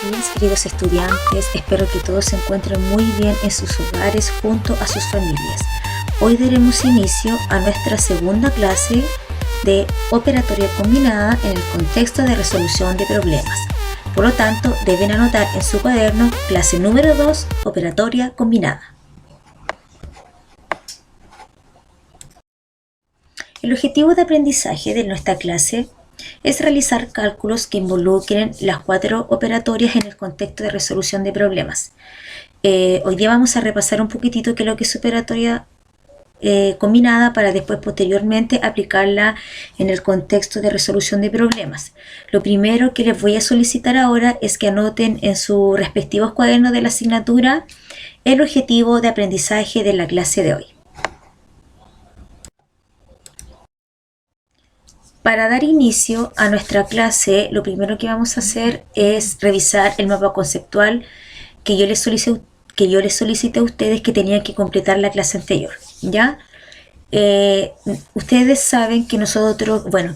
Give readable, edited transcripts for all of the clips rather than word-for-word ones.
días, queridos estudiantes, espero que todos se encuentren muy bien en sus hogares junto a sus familias. Hoy daremos inicio a nuestra segunda clase de operatoria combinada en el contexto de resolución de problemas. Por lo tanto, deben anotar en su cuaderno clase número 2, operatoria combinada. El objetivo de aprendizaje de nuestra clase es realizar cálculos que involucren las 4 operatorias en el contexto de resolución de problemas. Hoy día vamos a repasar un poquitito qué es lo que es operatoria combinada para después posteriormente aplicarla en el contexto de resolución de problemas. Lo primero que les voy a solicitar ahora es que anoten en sus respectivos cuadernos de la asignatura el objetivo de aprendizaje de la clase de hoy. Para dar inicio a nuestra clase, lo primero que vamos a hacer es revisar el mapa conceptual que yo les solicité a ustedes que tenían que completar la clase anterior, ¿ya? Ustedes saben que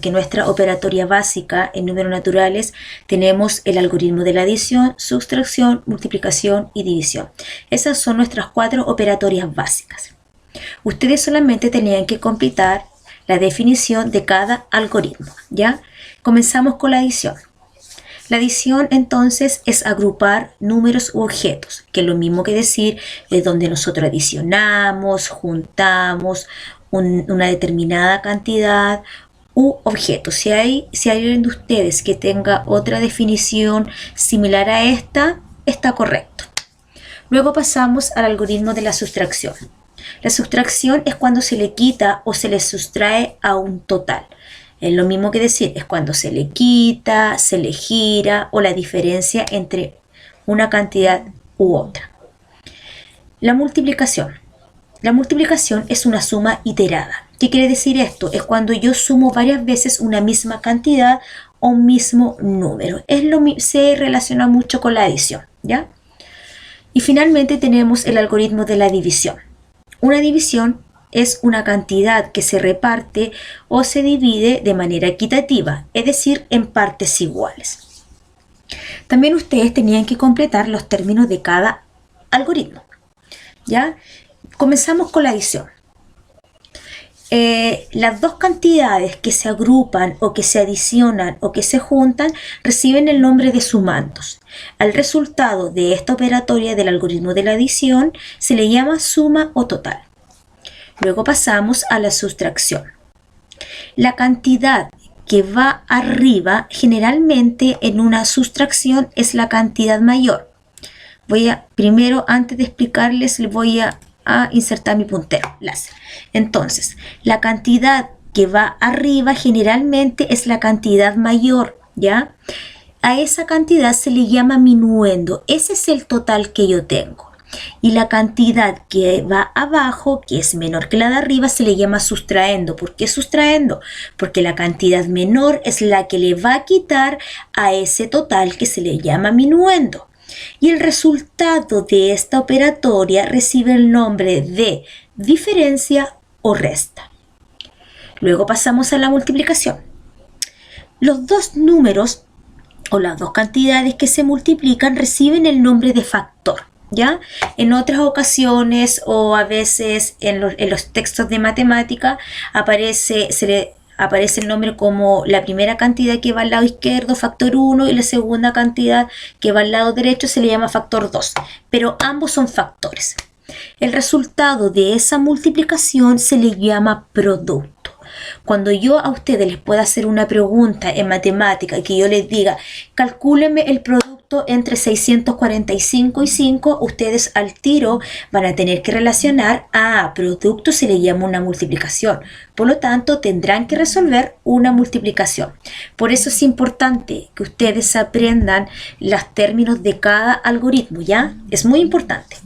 que nuestra operatoria básica en números naturales tenemos el algoritmo de la adición, sustracción, multiplicación y división. Esas son nuestras 4 operatorias básicas. Ustedes solamente tenían que completar la definición de cada algoritmo, ¿ya? Comenzamos con la adición. La adición entonces es agrupar números u objetos, que es lo mismo que decir es donde nosotros adicionamos, juntamos una determinada cantidad u objetos. Si hay alguien de ustedes que tenga otra definición similar a esta, está correcto. Luego pasamos al algoritmo de la sustracción. La sustracción es cuando se le quita o se le sustrae a un total. Es lo mismo que decir, es cuando se le quita, se le gira o la diferencia entre una cantidad u otra. La multiplicación. La multiplicación es una suma iterada. ¿Qué quiere decir esto? Es cuando yo sumo varias veces una misma cantidad o un mismo número. Se relaciona mucho con la adición, ¿ya? Y finalmente tenemos el algoritmo de la división. Una división es una cantidad que se reparte o se divide de manera equitativa, es decir, en partes iguales. También ustedes tenían que completar los términos de cada algoritmo, ¿ya? Comenzamos con la adición. Las dos cantidades que se agrupan o que se adicionan o que se juntan reciben el nombre de sumandos. Al resultado de esta operatoria del algoritmo de la adición se le llama suma o total. Luego pasamos a la sustracción. La cantidad que va arriba generalmente en una sustracción es la cantidad mayor. Primero, antes de explicarles, les voy a insertar mi puntero láser. Entonces, la cantidad que va arriba generalmente es la cantidad mayor, ¿ya? A esa cantidad se le llama minuendo. Ese es el total que yo tengo. Y la cantidad que va abajo, que es menor que la de arriba, se le llama sustraendo. ¿Por qué sustraendo? Porque la cantidad menor es la que le va a quitar a ese total que se le llama minuendo. Y el resultado de esta operatoria recibe el nombre de diferencia o resta. Luego pasamos a la multiplicación. Los dos números o las dos cantidades que se multiplican reciben el nombre de factor, ¿ya? En otras ocasiones o a veces en los textos de matemática aparece el nombre como la primera cantidad que va al lado izquierdo, factor 1, y la segunda cantidad que va al lado derecho se le llama factor 2, pero ambos son factores. El resultado de esa multiplicación se le llama producto. Cuando yo a ustedes les pueda hacer una pregunta en matemática y que yo les diga, calcúlenme el producto entre 645 y 5, ustedes al tiro van a tener que relacionar a producto se le llama una multiplicación. Por lo tanto, tendrán que resolver una multiplicación. Por eso es importante que ustedes aprendan los términos de cada algoritmo, ¿ya? Es muy importante.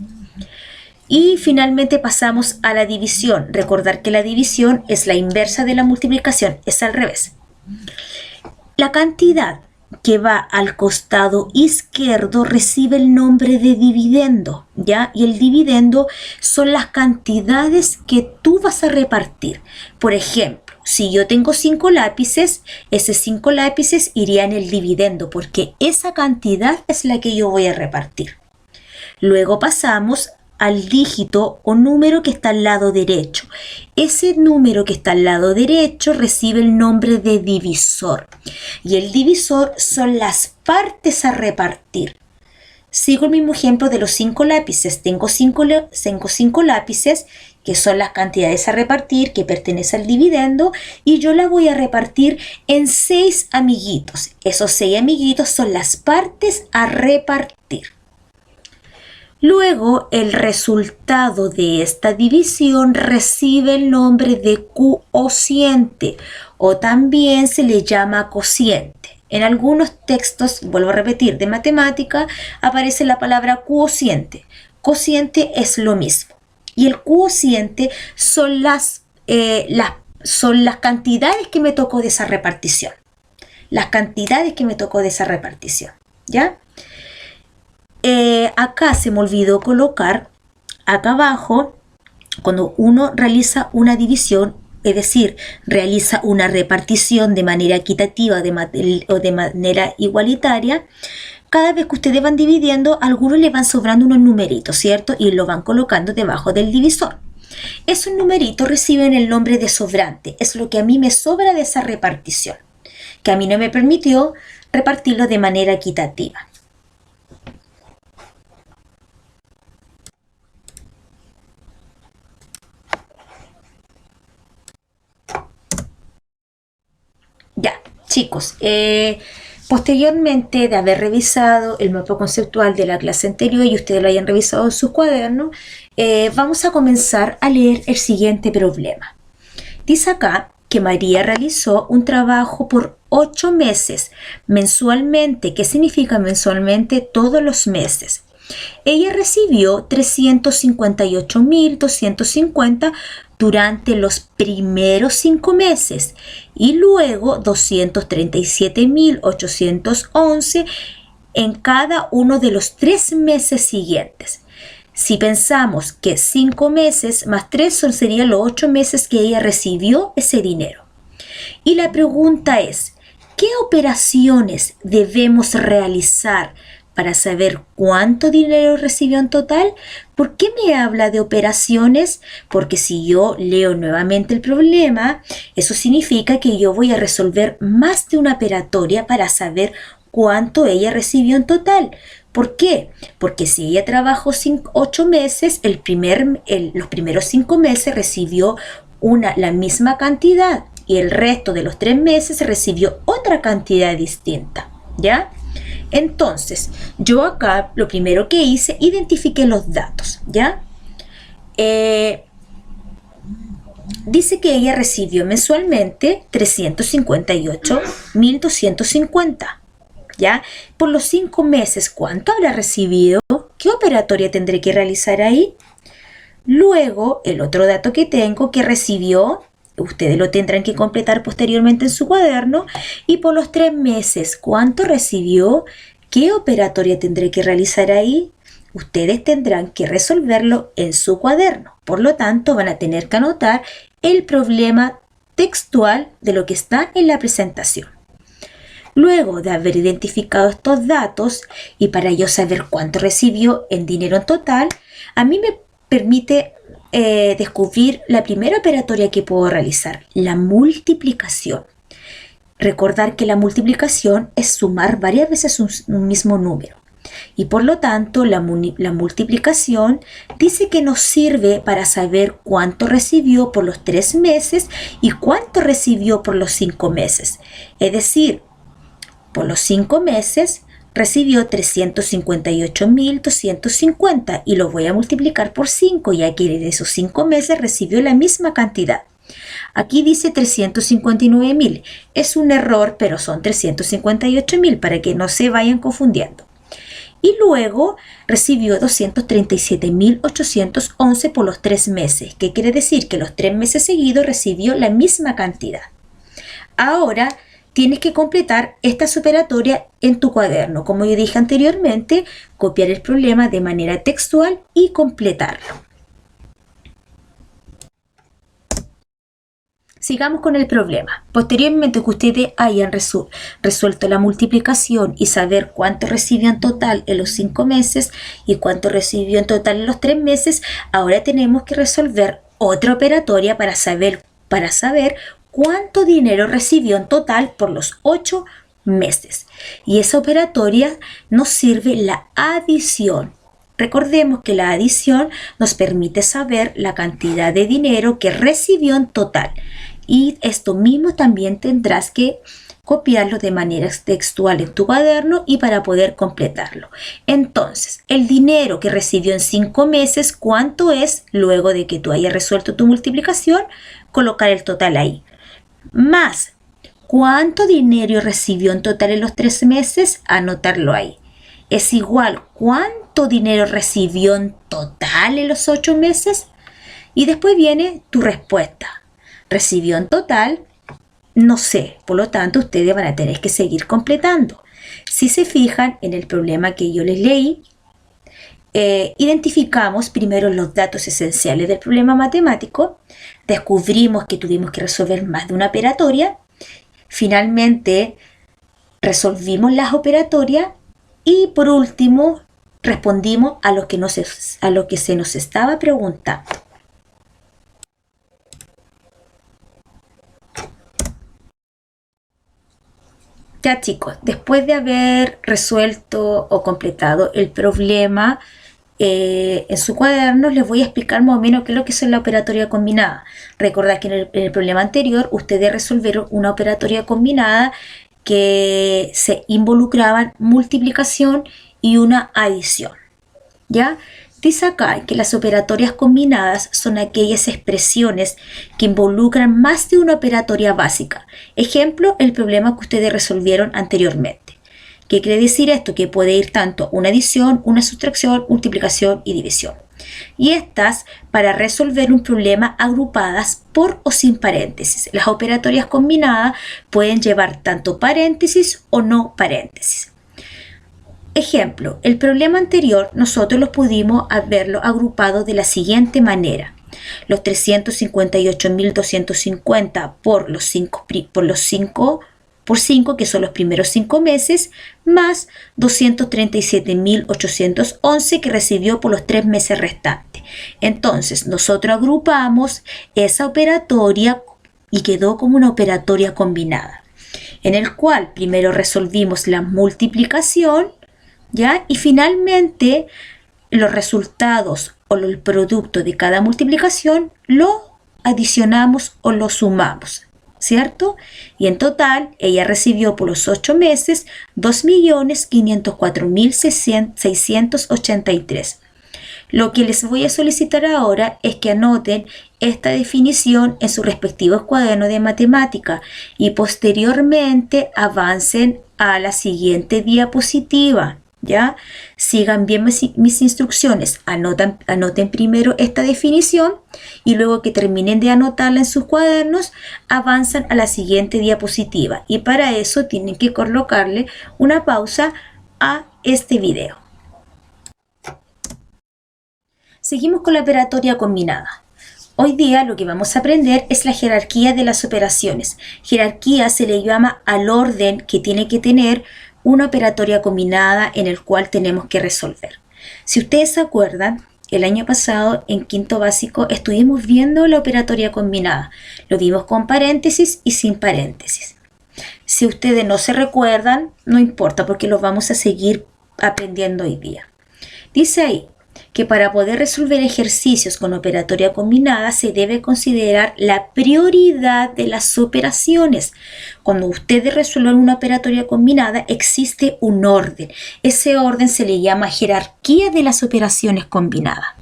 Y finalmente pasamos a la división. Recordar que la división es la inversa de la multiplicación, es al revés. La cantidad que va al costado izquierdo recibe el nombre de dividendo, ¿ya? Y el dividendo son las cantidades que tú vas a repartir. Por ejemplo, Si yo tengo 5 lápices, esos 5 lápices irían en el dividendo porque esa cantidad es la que yo voy a repartir. Luego pasamos al dígito o número que está al lado derecho. Ese número que está al lado derecho recibe el nombre de divisor. Y el divisor son las partes a repartir. Sigo el mismo ejemplo de los 5 lápices. Tengo 5 lápices que son las cantidades a repartir que pertenecen al dividendo y yo la voy a repartir en 6 amiguitos. Esos 6 amiguitos son las partes a repartir. Luego, el resultado de esta división recibe el nombre de quociente o también se le llama cociente. En algunos textos, vuelvo a repetir, de matemática, aparece la palabra quociente. Cociente es lo mismo. Y el quociente son las cantidades que me tocó de esa repartición. Las cantidades que me tocó de esa repartición. ¿Ya? Acá se me olvidó colocar, acá abajo, cuando uno realiza una división, es decir, realiza una repartición de manera equitativa o de manera igualitaria, cada vez que ustedes van dividiendo, a algunos les van sobrando unos numeritos, ¿cierto? Y lo van colocando debajo del divisor. Esos numeritos reciben el nombre de sobrante, es lo que a mí me sobra de esa repartición, que a mí no me permitió repartirlo de manera equitativa. Ya, chicos, posteriormente de haber revisado el mapa conceptual de la clase anterior y ustedes lo hayan revisado en sus cuadernos, vamos a comenzar a leer el siguiente problema. Dice acá que María realizó un trabajo por 8 meses mensualmente. ¿Qué significa mensualmente? Todos los meses. Ella recibió 358.250 durante los primeros 5 meses y luego 237.811 en cada uno de los 3 meses siguientes. Si pensamos que 5 meses más 3 serían los 8 meses que ella recibió ese dinero. Y la pregunta es, ¿qué operaciones debemos realizar para saber cuánto dinero recibió en total? ¿Por qué me habla de operaciones? Porque si yo leo nuevamente el problema, eso significa que yo voy a resolver más de una operatoria para saber cuánto ella recibió en total. ¿Por qué? Porque si ella trabajó 8 meses, los primeros 5 meses recibió la misma cantidad y el resto de los 3 meses recibió otra cantidad distinta, ¿ya? Entonces, yo acá lo primero que hice, identifiqué los datos, ¿ya? Dice que ella recibió mensualmente 358.250, ¿ya? Por los 5 meses, ¿cuánto habrá recibido? ¿Qué operatoria tendré que realizar ahí? Luego, el otro dato que tengo que recibió, ustedes lo tendrán que completar posteriormente en su cuaderno. Y por los 3 meses, ¿cuánto recibió? ¿Qué operatoria tendré que realizar ahí? Ustedes tendrán que resolverlo en su cuaderno. Por lo tanto, van a tener que anotar el problema textual de lo que está en la presentación. Luego de haber identificado estos datos y para yo saber cuánto recibió en dinero en total, a mí me permite descubrir la primera operatoria que puedo realizar, la multiplicación. Recordar que la multiplicación es sumar varias veces un mismo número. Y por lo tanto, la multiplicación dice que nos sirve para saber cuánto recibió por los 3 meses y cuánto recibió por los 5 meses. Es decir, por los 5 meses recibió 358.250 y lo voy a multiplicar por 5, ya que en esos 5 meses recibió la misma cantidad. Aquí dice 359.000. Es un error, pero son 358.000 para que no se vayan confundiendo. Y luego recibió 237.811 por los 3 meses, que quiere decir que los 3 meses seguidos recibió la misma cantidad. Ahora tienes que completar esta operatoria en tu cuaderno. Como yo dije anteriormente, copiar el problema de manera textual y completarlo. Sigamos con el problema. Posteriormente que ustedes hayan resuelto la multiplicación y saber cuánto recibió en total en los 5 meses y cuánto recibió en total en los 3 meses, ahora tenemos que resolver otra operatoria para saber cuánto dinero recibió en total por los 8 meses. Y esa operatoria nos sirve la adición. Recordemos que la adición nos permite saber la cantidad de dinero que recibió en total. Y esto mismo también tendrás que copiarlo de manera textual en tu cuaderno y para poder completarlo. Entonces, el dinero que recibió en 5 meses, ¿cuánto es? Luego de que tú hayas resuelto tu multiplicación, colocar el total ahí. Más, ¿cuánto dinero recibió en total en los 3 meses? Anotarlo ahí. Es igual, ¿cuánto dinero recibió en total en los 8 meses? Y después viene tu respuesta. Recibió en total, no sé, por lo tanto ustedes van a tener que seguir completando. Si se fijan en el problema que yo les leí, identificamos primero los datos esenciales del problema matemático, descubrimos que tuvimos que resolver más de una operatoria, finalmente resolvimos las operatorias y por último respondimos a lo que se nos estaba preguntando. Ya chicos, después de haber resuelto o completado el problema en su cuaderno, les voy a explicar más o menos qué es lo que es la operatoria combinada. Recordad que en el problema anterior ustedes resolvieron una operatoria combinada que se involucraban multiplicación y una adición. ¿Ya? Dice acá que las operatorias combinadas son aquellas expresiones que involucran más de una operatoria básica. Ejemplo, el problema que ustedes resolvieron anteriormente. ¿Qué quiere decir esto? Que puede ir tanto una adición, una sustracción, multiplicación y división. Y estas para resolver un problema agrupadas por o sin paréntesis. Las operatorias combinadas pueden llevar tanto paréntesis o no paréntesis. Ejemplo, el problema anterior nosotros los pudimos haberlo agrupado de la siguiente manera. Los 358.250 por 5, que son los primeros 5 meses, más 237.811 que recibió por los 3 meses restantes. Entonces, nosotros agrupamos esa operatoria y quedó como una operatoria combinada, en el cual primero resolvimos la multiplicación, ¿ya? Y finalmente los resultados o el producto de cada multiplicación lo adicionamos o lo sumamos, ¿cierto? Y en total ella recibió por los 8 meses 2.504.683. Lo que les voy a solicitar ahora es que anoten esta definición en sus respectivos cuadernos de matemática y posteriormente avancen a la siguiente diapositiva. ¿Ya? Sigan bien mis instrucciones, anoten primero esta definición y luego que terminen de anotarla en sus cuadernos, avanzan a la siguiente diapositiva y para eso tienen que colocarle una pausa a este video. Seguimos con la operatoria combinada. Hoy día lo que vamos a aprender es la jerarquía de las operaciones. Jerarquía se le llama al orden que tiene que tener una operatoria combinada en el cual tenemos que resolver. Si ustedes se acuerdan, el año pasado en quinto básico estuvimos viendo la operatoria combinada. Lo vimos con paréntesis y sin paréntesis. Si ustedes no se recuerdan, no importa porque lo vamos a seguir aprendiendo hoy día. Dice ahí que para poder resolver ejercicios con operatoria combinada se debe considerar la prioridad de las operaciones. Cuando ustedes resuelven una operatoria combinada existe un orden. Ese orden se le llama jerarquía de las operaciones combinadas.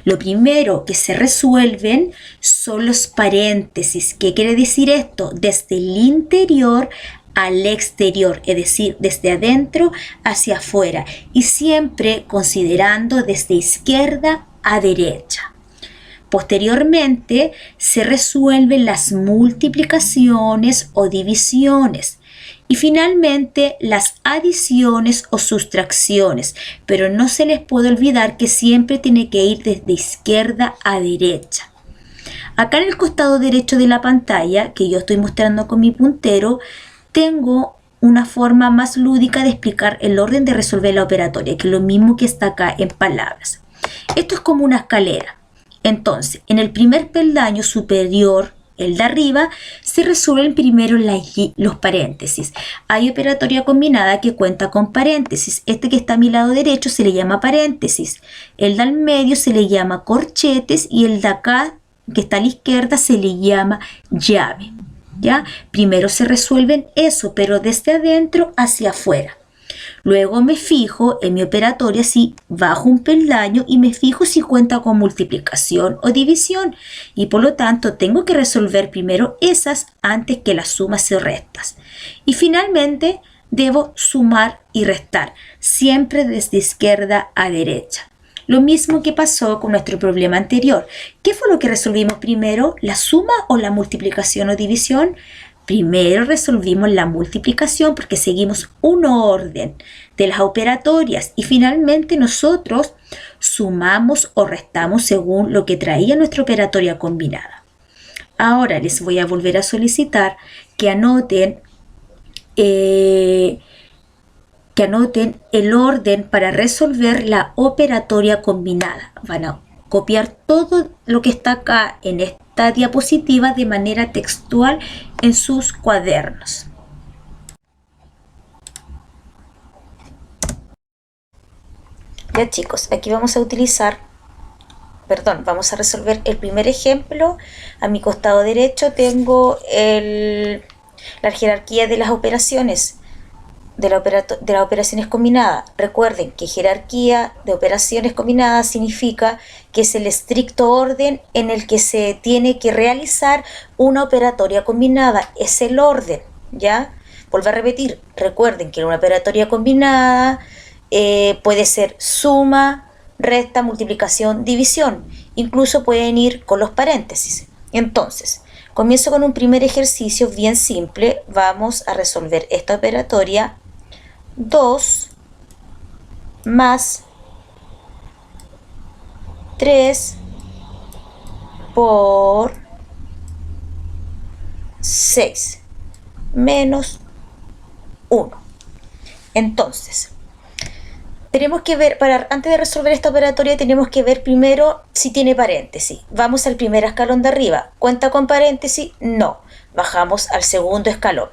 Lo primero que se resuelven son los paréntesis. ¿Qué quiere decir esto? Desde el interior al exterior, es decir, desde adentro hacia afuera y siempre considerando desde izquierda a derecha. Posteriormente se resuelven las multiplicaciones o divisiones y finalmente las adiciones o sustracciones, pero no se les puede olvidar que siempre tiene que ir desde izquierda a derecha. Acá en el costado derecho de la pantalla, que yo estoy mostrando con mi puntero, tengo una forma más lúdica de explicar el orden de resolver la operatoria, que es lo mismo que está acá en palabras. Esto es como una escalera. Entonces, en el primer peldaño superior, el de arriba, se resuelven primero los paréntesis. Hay operatoria combinada que cuenta con paréntesis. Este que está a mi lado derecho se le llama paréntesis. El de al medio se le llama corchetes y el de acá, que está a la izquierda, se le llama llave. ¿Ya? Primero se resuelven eso, pero desde adentro hacia afuera. Luego me fijo en mi operatoria si bajo un peldaño y me fijo si cuenta con multiplicación o división. Y por lo tanto tengo que resolver primero esas antes que las sumas y restas. Y finalmente debo sumar y restar, siempre desde izquierda a derecha. Lo mismo que pasó con nuestro problema anterior. ¿Qué fue lo que resolvimos primero? ¿La suma o la multiplicación o división? Primero resolvimos la multiplicación porque seguimos un orden de las operatorias y finalmente nosotros sumamos o restamos según lo que traía nuestra operatoria combinada. Ahora les voy a volver a solicitar que anoten el orden para resolver la operatoria combinada. Van a copiar todo lo que está acá en esta diapositiva de manera textual en sus cuadernos. Ya chicos, aquí vamos a vamos a resolver el primer ejemplo. A mi costado derecho tengo la jerarquía de las operaciones. De las operaciones combinadas. Recuerden que jerarquía de operaciones combinadas significa que es el estricto orden en el que se tiene que realizar una operatoria combinada. Es el orden, ¿ya? Vuelvo a repetir, recuerden que una operatoria combinada puede ser suma, resta, multiplicación, división. Incluso pueden ir con los paréntesis. Entonces, comienzo con un primer ejercicio bien simple. Vamos a resolver esta operatoria 2 más 3 por 6 menos 1. Entonces, tenemos que ver, antes de resolver esta operatoria, tenemos que ver primero si tiene paréntesis. Vamos al primer escalón de arriba. ¿Cuenta con paréntesis? No. Bajamos al segundo escalón.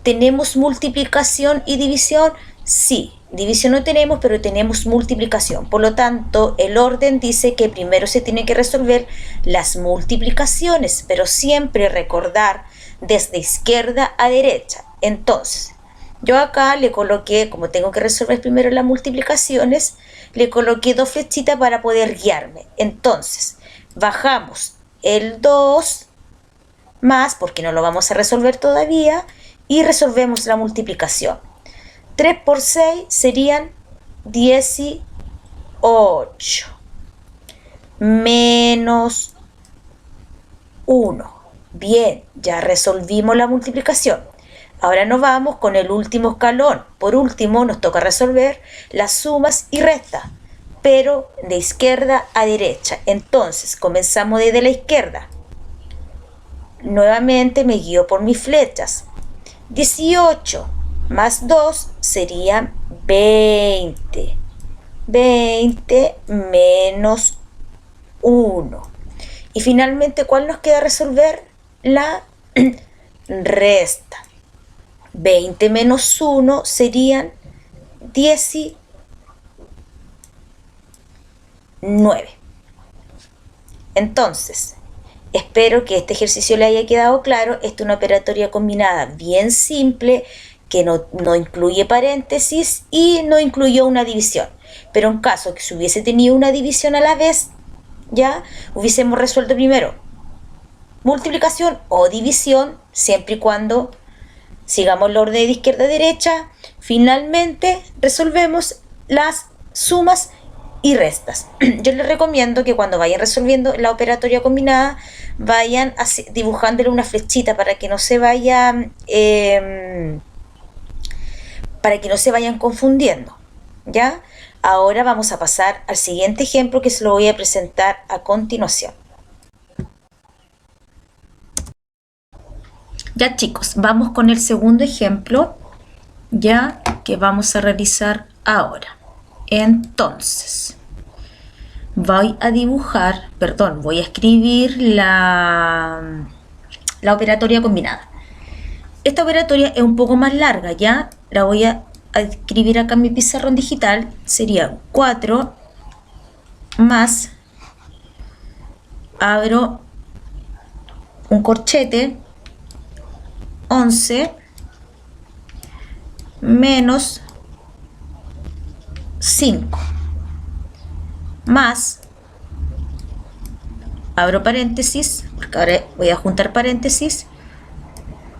¿Tenemos multiplicación y división? Sí. División no tenemos, pero tenemos multiplicación. Por lo tanto, el orden dice que primero se tiene que resolver las multiplicaciones, pero siempre recordar desde izquierda a derecha. Entonces, yo acá le coloqué, como tengo que resolver primero las multiplicaciones, le coloqué 2 flechitas para poder guiarme. Entonces, bajamos el 2 más, porque no lo vamos a resolver todavía, y resolvemos la multiplicación. 3 por 6 serían 18. Menos 1. Bien, ya resolvimos la multiplicación. Ahora nos vamos con el último escalón. Por último, nos toca resolver las sumas y restas, pero de izquierda a derecha. Entonces, comenzamos desde la izquierda. Nuevamente me guío por mis flechas. 18 más 2 serían 20. 20 menos 1. Y finalmente, ¿cuál nos queda resolver? La resta. 20 menos 1 serían 19. Entonces, espero que este ejercicio le haya quedado claro. Esta es una operatoria combinada bien simple que no incluye paréntesis y no incluyó una división. Pero en caso que se hubiese tenido una división a la vez, ya hubiésemos resuelto primero multiplicación o división, siempre y cuando sigamos el orden de izquierda a derecha. Finalmente resolvemos las sumas y restas. Yo les recomiendo que cuando vayan resolviendo la operatoria combinada vayan dibujándole una flechita para que no se vayan confundiendo, ¿ya? Ahora vamos a pasar al siguiente ejemplo que se lo voy a presentar a continuación. Ya chicos, vamos con el segundo ejemplo, ya que vamos a realizar ahora. Entonces, voy a escribir la operatoria combinada. Esta operatoria es un poco más larga, ya la voy a escribir acá en mi pizarrón digital. Sería 4 más, abro un corchete, 11 menos 5 más, abro paréntesis, porque ahora voy a juntar paréntesis,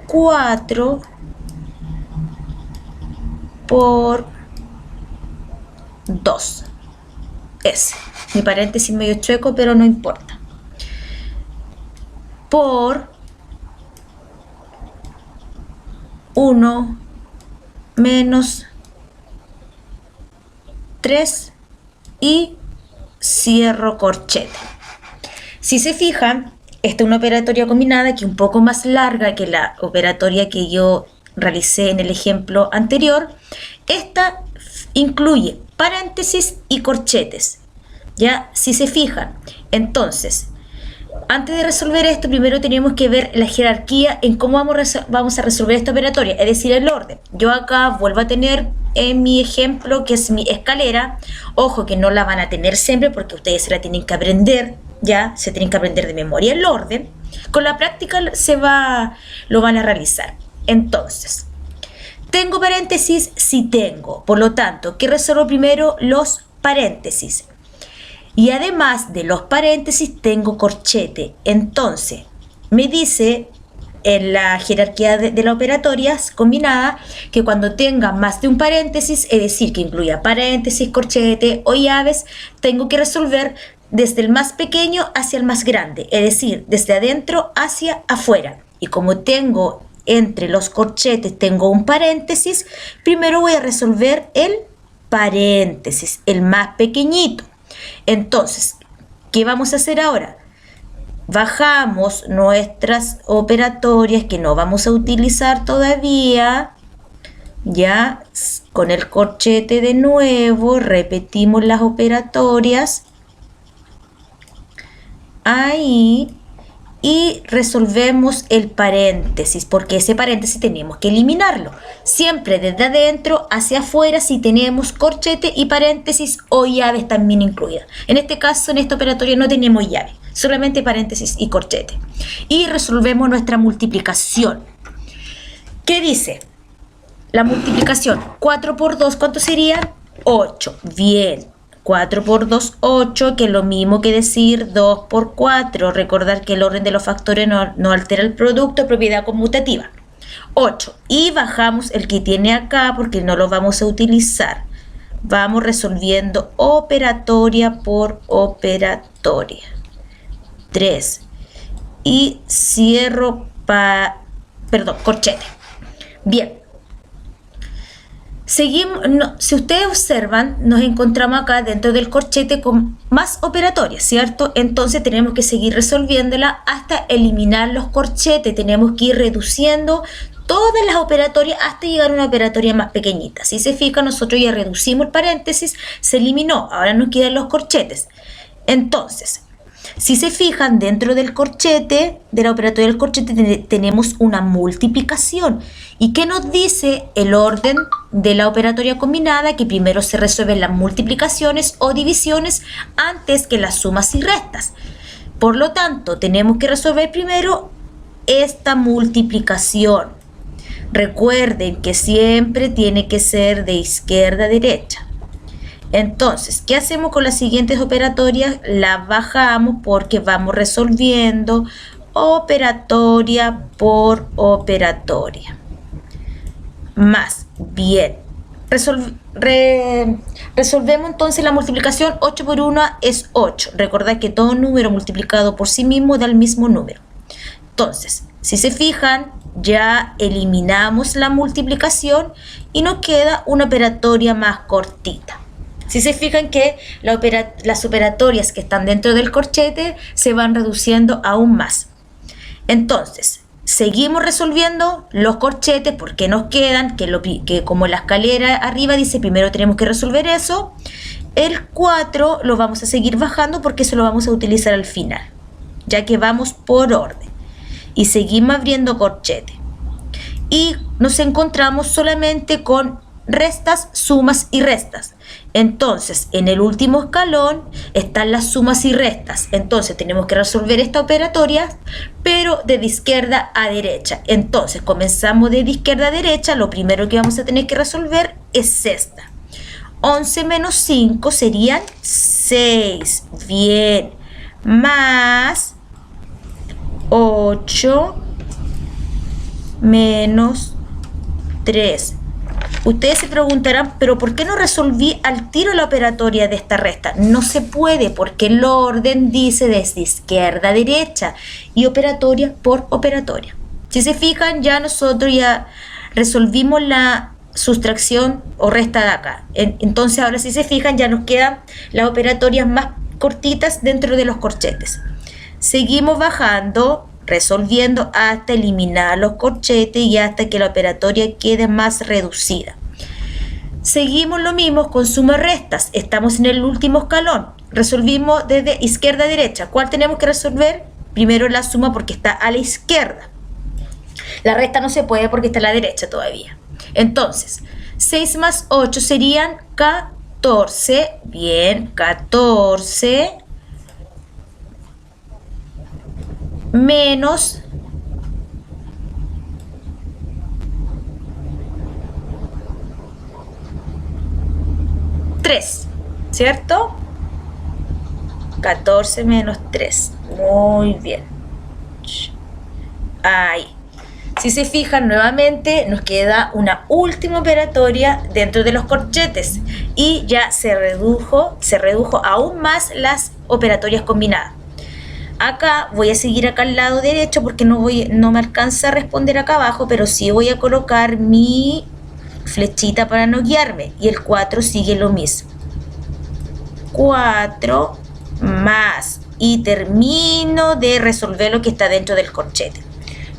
4 por 2. Mi paréntesis medio chueco, pero no importa. Por 1 menos 3 y cierro corchete. Si se fijan, esta es una operatoria combinada que es un poco más larga que la operatoria que yo realicé en el ejemplo anterior. Esta incluye paréntesis y corchetes. Ya, si se fijan, entonces, antes de resolver esto, primero tenemos que ver la jerarquía en cómo vamos a resolver esta operatoria, es decir, el orden. Yo acá vuelvo a tener en mi ejemplo, que es mi escalera. Ojo que no la van a tener siempre porque ustedes se la tienen que aprender, ya, se tienen que aprender de memoria el orden. Con la práctica lo van a realizar. Entonces, ¿tengo paréntesis? Sí tengo. Por lo tanto, ¿qué resuelvo primero? Los paréntesis. Y además de los paréntesis tengo corchete. Entonces, me dice en la jerarquía de la operatoria combinada que cuando tenga más de un paréntesis, es decir, que incluya paréntesis, corchete o llaves, tengo que resolver desde el más pequeño hacia el más grande, es decir, desde adentro hacia afuera. Y como tengo entre los corchetes, tengo un paréntesis, primero voy a resolver el paréntesis, el más pequeñito. Entonces, ¿qué vamos a hacer ahora? Bajamos nuestras operatorias que no vamos a utilizar todavía. Ya, con el corchete de nuevo, repetimos las operatorias. Ahí. Y resolvemos el paréntesis, porque ese paréntesis tenemos que eliminarlo. Siempre desde adentro hacia afuera si tenemos corchete y paréntesis o llaves también incluidas. En este caso, en esta operatoria no tenemos llave, solamente paréntesis y corchete. Y resolvemos nuestra multiplicación. ¿Qué dice? La multiplicación, 4 por 2, ¿cuánto sería? 8. Bien. 4 por 2, 8, que es lo mismo que decir 2 por 4. Recordar que el orden de los factores no altera el producto, propiedad conmutativa. 8. Y bajamos el que tiene acá porque no lo vamos a utilizar. Vamos resolviendo operatoria por operatoria. 3. Y cierro corchete. Bien. Seguimos, si ustedes observan, nos encontramos acá dentro del corchete con más operatorias, ¿cierto? Entonces tenemos que seguir resolviéndola hasta eliminar los corchetes. Tenemos que ir reduciendo todas las operatorias hasta llegar a una operatoria más pequeñita. Si se fijan, nosotros ya reducimos el paréntesis, se eliminó, ahora nos quedan los corchetes. Entonces, si se fijan, dentro del corchete, de la operatoria del corchete, tenemos una multiplicación. ¿Y qué nos dice el orden de la operatoria combinada? Que primero se resuelven las multiplicaciones o divisiones antes que las sumas y restas. Por lo tanto, tenemos que resolver primero esta multiplicación. Recuerden que siempre tiene que ser de izquierda a derecha. Entonces, ¿qué hacemos con las siguientes operatorias? Las bajamos porque vamos resolviendo operatoria por operatoria. Más, bien. Resolvemos entonces la multiplicación. 8 por 1 es 8. Recordad que todo número multiplicado por sí mismo da el mismo número. Entonces, si se fijan, ya eliminamos la multiplicación y nos queda una operatoria más cortita. Si se fijan que las operatorias que están dentro del corchete se van reduciendo aún más. Entonces, Seguimos resolviendo los corchetes porque nos quedan, que como la escalera arriba dice, primero tenemos que resolver eso. El 4 lo vamos a seguir bajando porque eso lo vamos a utilizar al final, ya que vamos por orden. Y seguimos abriendo corchete. Y nos encontramos solamente con restas, sumas y restas. Entonces, en el último escalón están las sumas y restas. Entonces, tenemos que resolver esta operatoria, pero de izquierda a derecha. Entonces, comenzamos de izquierda a derecha. Lo primero que vamos a tener que resolver es esta. 11 menos 5 serían 6. Bien. Más 8 menos 3. Ustedes se preguntarán, pero ¿por qué no resolví al tiro la operatoria de esta resta? No se puede porque el orden dice desde izquierda a derecha y operatoria por operatoria. Si se fijan, ya nosotros ya resolvimos la sustracción o resta de acá. Entonces ahora si se fijan ya nos quedan las operatorias más cortitas dentro de los corchetes. Seguimos bajando, resolviendo hasta eliminar los corchetes y hasta que la operatoria quede más reducida. Seguimos lo mismo con sumas restas. Estamos en el último escalón. Resolvimos desde izquierda a derecha. ¿Cuál tenemos que resolver? Primero la suma porque está a la izquierda. La resta no se puede porque está a la derecha todavía. Entonces, 6 más 8 serían 14. Bien, 14 menos 3, ¿cierto? 14 menos 3. Muy bien. Ahí. Si se fijan nuevamente nos queda una última operatoria dentro de los corchetes y ya se redujo aún más las operatorias combinadas. Acá voy a seguir acá al lado derecho porque no me alcanza a responder acá abajo, pero sí voy a colocar mi flechita para no guiarme y el 4 sigue lo mismo. 4 más y termino de resolver lo que está dentro del corchete.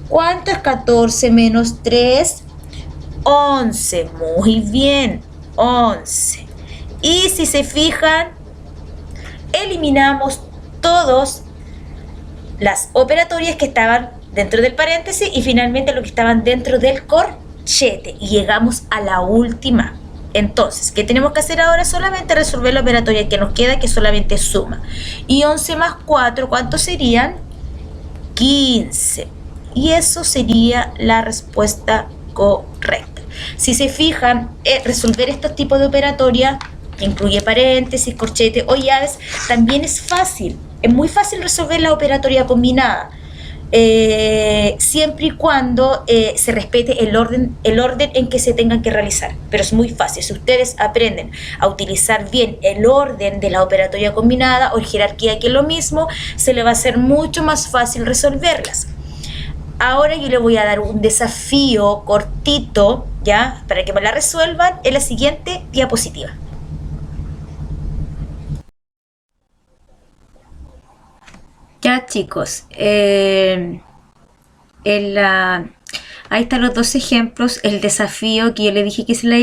¿Cuánto es 14 menos 3? 11. Muy bien, 11. Y si se fijan, eliminamos todas las operatorias que estaban dentro del paréntesis y finalmente lo que estaban dentro del corchete. Y llegamos a la última. Entonces, ¿qué tenemos que hacer ahora? Solamente resolver la operatoria que nos queda, que solamente suma. Y 11 más 4, ¿cuántos serían? 15. Y eso sería la respuesta correcta. Si se fijan, resolver estos tipos de operatoria, que incluye paréntesis, corchete o llaves, también es fácil. Es muy fácil resolver la operatoria combinada, siempre y cuando se respete el orden en que se tengan que realizar. Pero es muy fácil. Si ustedes aprenden a utilizar bien el orden de la operatoria combinada o jerarquía, que es lo mismo, se le va a hacer mucho más fácil resolverlas. Ahora yo les voy a dar un desafío cortito, ¿ya? Para que me la resuelvan en la siguiente diapositiva. Ya, chicos, ahí están los dos ejemplos. El desafío que yo le dije que se le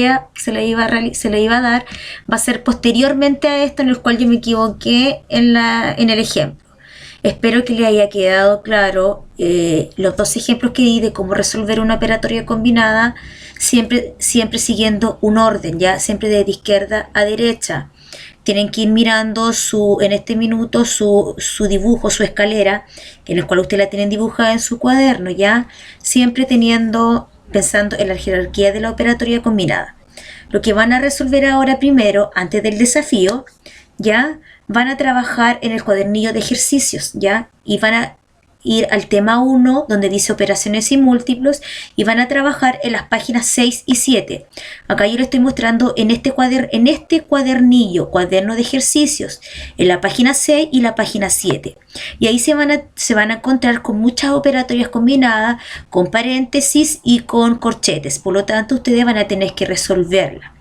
iba a dar va a ser posteriormente a esto, en el cual yo me equivoqué en el ejemplo. Espero que le haya quedado claro los dos ejemplos que di de cómo resolver una operatoria combinada, siempre siguiendo un orden, ya siempre de izquierda a derecha. Tienen que ir mirando en este minuto su dibujo, su escalera, en el cual ustedes la tienen dibujada en su cuaderno, ya siempre pensando en la jerarquía de la operatoria combinada. Lo que van a resolver ahora primero, antes del desafío, ya van a trabajar en el cuadernillo de ejercicios, ya, y van a ir al tema 1, donde dice operaciones y múltiplos, y van a trabajar en las páginas 6 y 7. Acá yo les estoy mostrando en este cuadernillo, cuaderno de ejercicios, en la página 6 y la página 7. Y ahí se van a encontrar con muchas operatorias combinadas, con paréntesis y con corchetes. Por lo tanto, ustedes van a tener que resolverla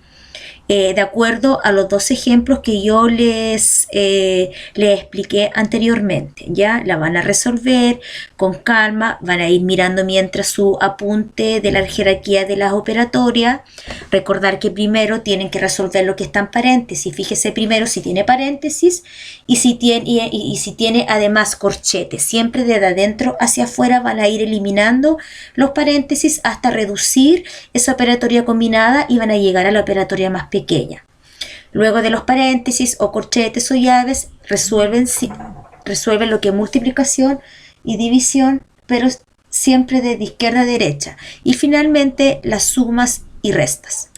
de acuerdo a los dos ejemplos que yo les expliqué anteriormente. Ya la van a resolver con calma, van a ir mirando mientras su apunte de la jerarquía de las operatorias. Recordar que primero tienen que resolver lo que está en paréntesis. Fíjese primero si tiene paréntesis y si tiene además corchete. Siempre desde adentro hacia afuera van a ir eliminando los paréntesis hasta reducir esa operatoria combinada y van a llegar a la operatoria más pequeña. Luego de los paréntesis o corchetes o llaves resuelven lo que es multiplicación y división, pero siempre de izquierda a derecha. Y finalmente las sumas y restas.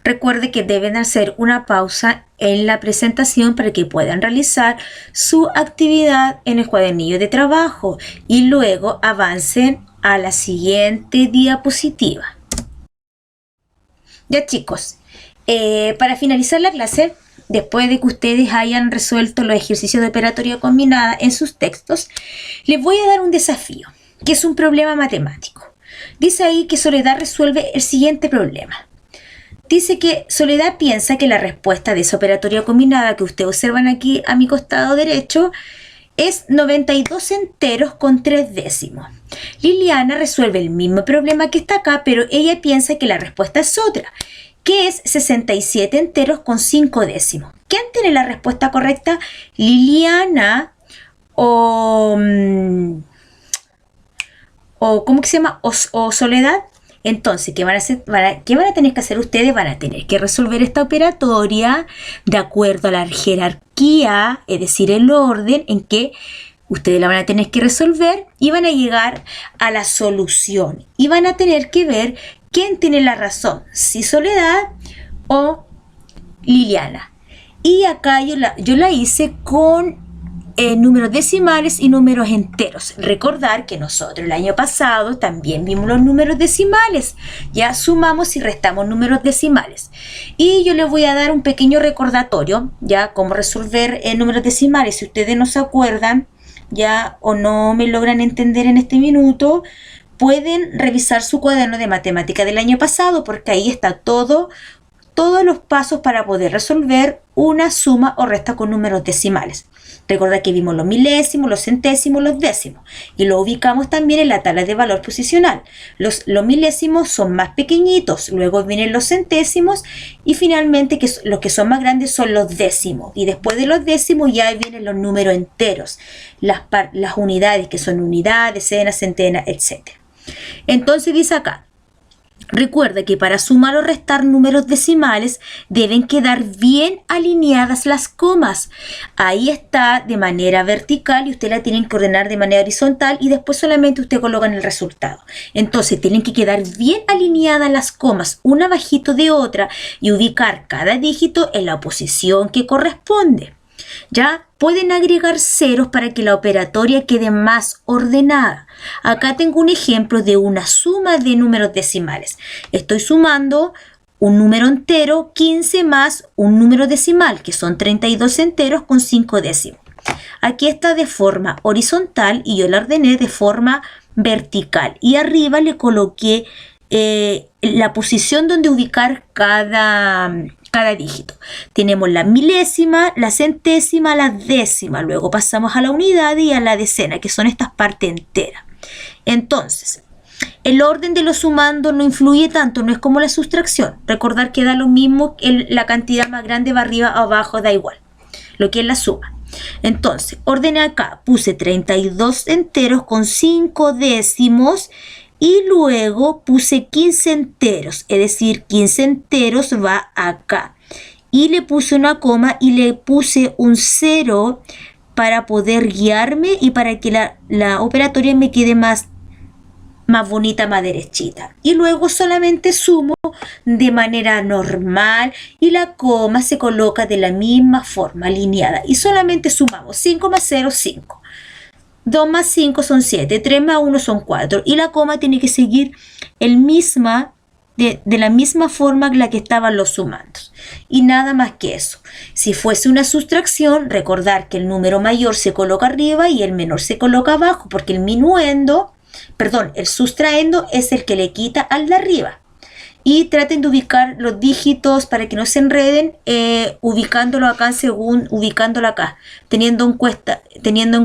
Recuerde que deben hacer una pausa en la presentación para que puedan realizar su actividad en el cuadernillo de trabajo y luego avancen a la siguiente diapositiva. Ya chicos, para finalizar la clase, después de que ustedes hayan resuelto los ejercicios de operatoria combinada en sus textos, les voy a dar un desafío, que es un problema matemático. Dice ahí que Soledad resuelve el siguiente problema. Dice que Soledad piensa que la respuesta de esa operatoria combinada que ustedes observan aquí a mi costado derecho es 92 enteros con 3 décimos. Liliana resuelve el mismo problema que está acá, pero ella piensa que la respuesta es otra, que es 67 enteros con 5 décimos. ¿Quién tiene la respuesta correcta? ¿Liliana o cómo que se llama? ¿O Soledad? Entonces, ¿qué van a tener que hacer ustedes? Van a tener que resolver esta operatoria de acuerdo a la jerarquía, es decir, el orden en que ustedes la van a tener que resolver y van a llegar a la solución. Y van a tener que ver quién tiene la razón, si Soledad o Liliana. Y acá yo la hice con números decimales y números enteros. Recordar que nosotros el año pasado también vimos los números decimales. Ya sumamos y restamos números decimales. Y yo les voy a dar un pequeño recordatorio, ya cómo resolver números decimales. Si ustedes no se acuerdan, ya o no me logran entender en este minuto, pueden revisar su cuaderno de matemática del año pasado, porque ahí está todos los pasos para poder resolver una suma o resta con números decimales. Recuerda que vimos los milésimos, los centésimos, los décimos y lo ubicamos también en la tabla de valor posicional. Los milésimos son más pequeñitos, luego vienen los centésimos y finalmente los que son más grandes son los décimos. Y después de los décimos ya vienen los números enteros, las unidades que son unidades, decenas, centenas, etc. Entonces dice acá, recuerda que para sumar o restar números decimales deben quedar bien alineadas las comas. Ahí está de manera vertical y usted la tienen que ordenar de manera horizontal y después solamente usted coloca en el resultado. Entonces tienen que quedar bien alineadas las comas, una bajito de otra y ubicar cada dígito en la posición que corresponde. Ya pueden agregar ceros para que la operatoria quede más ordenada. Acá tengo un ejemplo de una suma de números decimales. Estoy sumando un número entero, 15 más un número decimal, que son 32 enteros con 5 décimos. Aquí está de forma horizontal y yo la ordené de forma vertical. Y arriba le coloqué la posición donde ubicar cada dígito. Tenemos la milésima, la centésima, la décima. Luego pasamos a la unidad y a la decena, que son estas partes enteras. Entonces, el orden de los sumandos no influye tanto, no es como la sustracción. Recordar que da lo mismo, la cantidad más grande va arriba o abajo, da igual. Lo que es la suma. Entonces, ordené acá, puse 32 enteros con 5 décimos y luego puse 15 enteros, es decir, 15 enteros va acá. Y le puse una coma y le puse un 0 para poder guiarme y para que la operatoria me quede más bonita, más derechita. Y luego solamente sumo de manera normal y la coma se coloca de la misma forma, alineada. Y solamente sumamos 5 más 0, 5. 2 más 5 son 7, 3 más 1 son 4 y la coma tiene que seguir de la misma forma que la que estaban los sumandos. Y nada más que eso. Si fuese una sustracción, recordar que el número mayor se coloca arriba y el menor se coloca abajo, porque el sustraendo es el que le quita al de arriba. y traten de ubicar los dígitos para que no se enreden, ubicándolo acá ubicándolo acá, teniendo en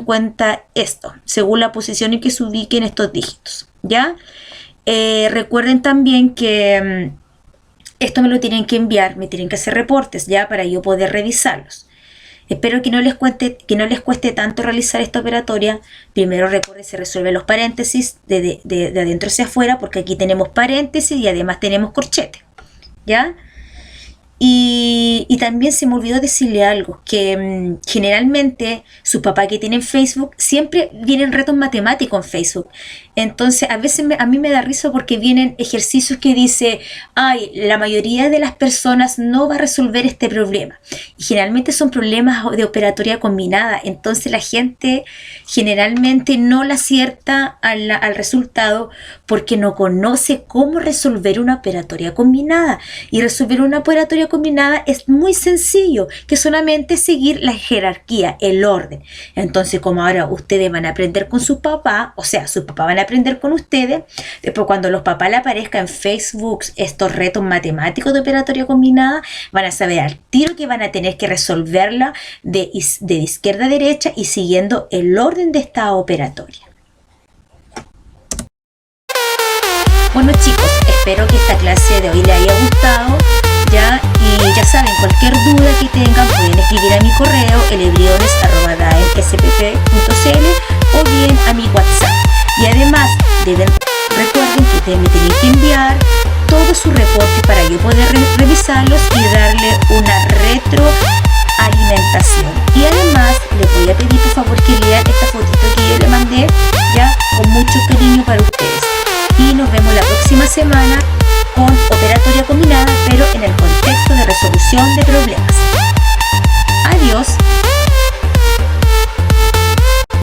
cuenta esto, según la posición en que se ubiquen estos dígitos, ¿ya? Recuerden también que esto me lo tienen que enviar, me tienen que hacer reportes, ¿ya? Para yo poder revisarlos. Espero que no les cueste tanto realizar esta operatoria. Primero recuerden, se resuelven los paréntesis de adentro hacia afuera, porque aquí tenemos paréntesis y además tenemos corchete, ¿ya? Y también se me olvidó decirle algo, que generalmente su papá que tiene en Facebook, siempre vienen retos matemáticos en Facebook. Entonces a veces a mí me da risa porque vienen ejercicios que dice, ay, la mayoría de las personas no va a resolver este problema. Y generalmente son problemas de operatoria combinada. Entonces la gente generalmente no la acierta al resultado porque no conoce cómo resolver una operatoria combinada. Y resolver una operatoria combinada es muy sencillo, que solamente seguir la jerarquía, el orden. Entonces, como ahora ustedes van a aprender con su papá, o sea, sus papás van a aprender con ustedes, después cuando los papás le aparezcan en Facebook estos retos matemáticos de operatoria combinada, van a saber al tiro que van a tener que resolverla de izquierda a derecha y siguiendo el orden de esta operatoria. Bueno chicos, espero que esta clase de hoy les haya gustado, ¿ya? Y ya saben, cualquier duda que tengan pueden escribir a mi correo elebriones@daelspp.cl o bien a mi WhatsApp. Y además, recuerden que ustedes me tienen que enviar todos sus reportes para yo poder revisarlos y darle una retroalimentación. Y además, les voy a pedir por favor que lean esta fotito que yo le mandé, ya, con mucho cariño para ustedes. Y nos vemos la próxima semana con operatoria combinada, pero en el contexto de resolución de problemas.